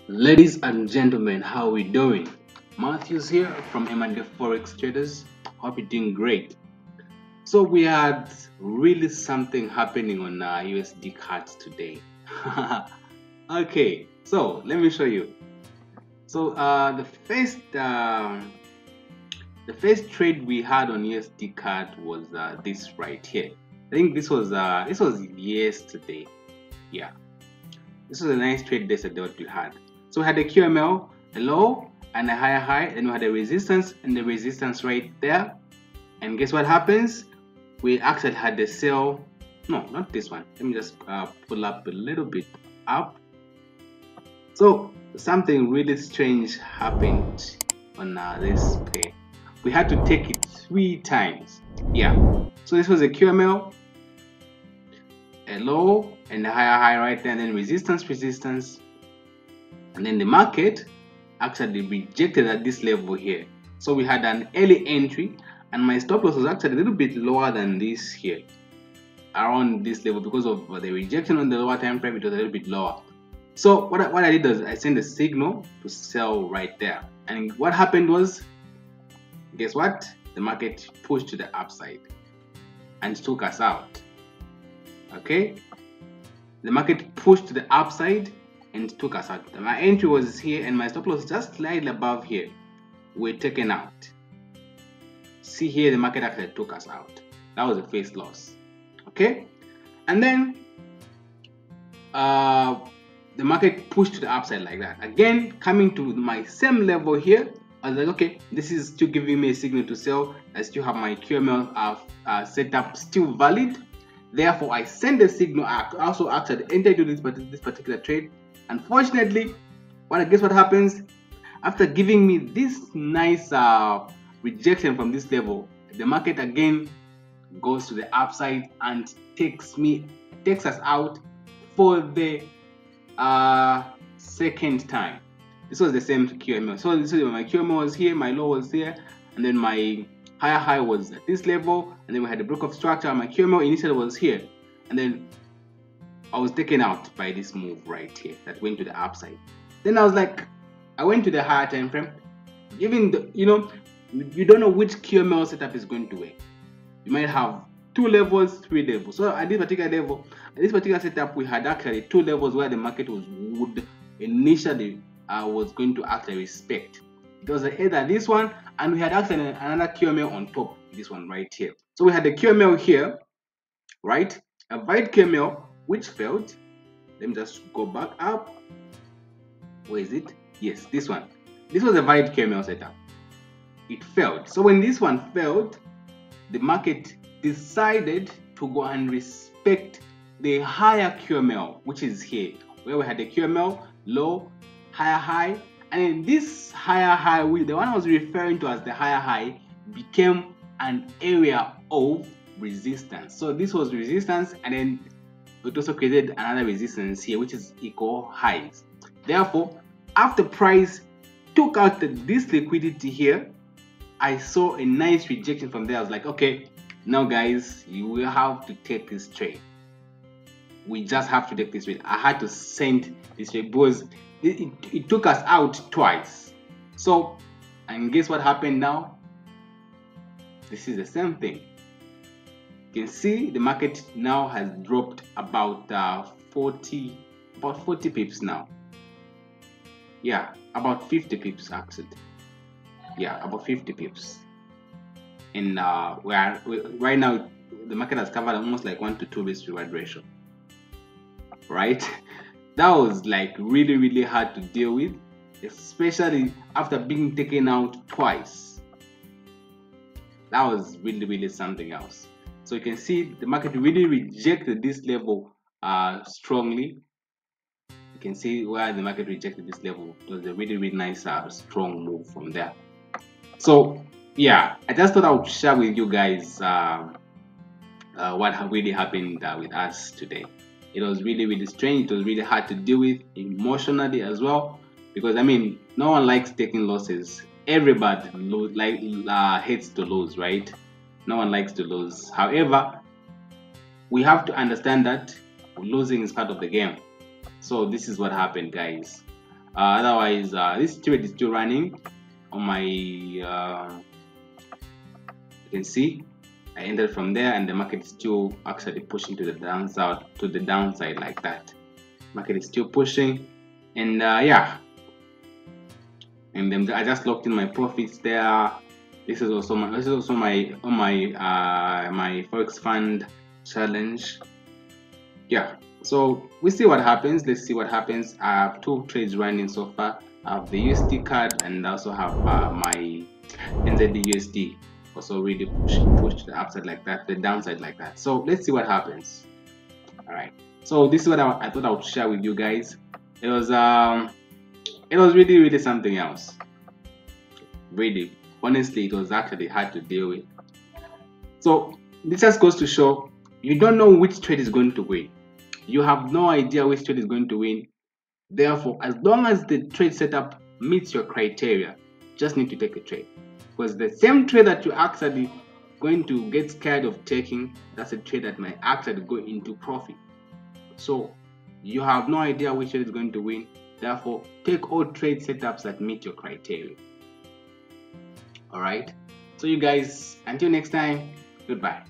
Ladies and gentlemen, how are we doing? Matthews here from M&F Forex Traders. Hope you're doing great. So we had really something happening on USD cards today. Okay, so let me show you. So the first trade we had on USD card was this right here. I think this was yesterday. Yeah, this was a nice trade yesterday what we had. So we had a QML, a low and a higher high, and we had a resistance and the resistance right there. And guess what happens? We actually had the sell. No, not this one. Let me just pull up a little bit up. So something really strange happened on this pair. We had to take it 3 times. Yeah. So this was a QML, a low and a higher high right there, and then resistance, and then the market actually rejected at this level here. So we had an early entry, and my stop loss was actually a little bit lower than this here, around this level, because of the rejection on the lower time frame. It was a little bit lower. So what I did was I sent a signal to sell right there, and what happened was, guess what? The market pushed to the upside and took us out. Okay, the market pushed to the upside and took us out. My entry was here and my stop loss just slightly above here. We're taken out. See here, the market actually took us out. That was the first loss. Okay, and then the market pushed to the upside like that. Again, coming to my same level here, I was like, okay, this is still giving me a signal to sell. I still have my QML setup still valid. Therefore, I send a signal. I also actually entered into this particular trade. Unfortunately, guess what happens? After giving me this nice rejection from this level, the market again goes to the upside and takes us out for the second time. This was the same QML. So this is my QML was here, my low was here, and then my higher high was at this level, and then we had a break of structure. My QML initially was here, and then I was taken out by this move right here that went to the upside. Then I was like, I went to the higher time frame. Even you don't know which QML setup is going to work. You might have 2 levels, 3 levels. So at this particular level, at this particular setup, we had actually 2 levels where the market would initially was going to actually respect. It was either this one, and we had actually another QML on top, this one right here. So we had the QML here, right? A void QML which failed. Let me just go back up. Where is it? Yes, this one. This was a void QML setup. It failed. So when this one failed, the market decided to go and respect the higher QML, which is here, where we had the QML low, higher high, and in this higher high, the one I was referring to as the higher high, became an area of resistance. So this was resistance, and then it also created another resistance here, which is equal highs. Therefore, after price took out this liquidity here, I saw a nice rejection from there. I was like, okay, now guys, you will have to take this trade. We just have to take this trade. I had to send this trade because it took us out twice. So, and guess what happened now? This is the same thing. You can see the market now has dropped about 40 pips now. Yeah, about 50 pips actually. Yeah, about 50 pips. And right now the market has covered almost like 1 to 2 risk reward ratio. Right? That was like really hard to deal with, especially after being taken out twice. That was really something else. So you can see the market really rejected this level strongly. You can see where the market rejected this level. It was a really nice strong move from there. So yeah, I just thought I would share with you guys what really happened with us today. It was really strange. It was really hard to deal with emotionally as well, because I mean, no one likes taking losses. Everybody hates to lose, right? No one likes to lose. However, we have to understand that losing is part of the game. So this is what happened, guys. Otherwise, this trade is still running on my. You can see I entered from there, and the market is still actually pushing to the downside like that. Market is still pushing, and yeah. And then I just locked in my profits there. This is also my my Forex fund challenge. Yeah, so we see what happens. Let's see what happens. I have 2 trades running so far. I have the Usdcad and I also have my NZD also really push the upside like that, the downside like that. So let's see what happens. All right. So this is what I thought I would share with you guys. It was really something else. Really, honestly, it was actually hard to deal with. So this just goes to show you don't know which trade is going to win. You have no idea which trade is going to win. Therefore, as long as the trade setup meets your criteria, just need to take a trade. Because the same trade that you're actually going to get scared of taking, that's a trade that might actually go into profit. So you have no idea which trade is going to win. Therefore, take all trade setups that meet your criteria. Alright, so you guys, until next time, goodbye.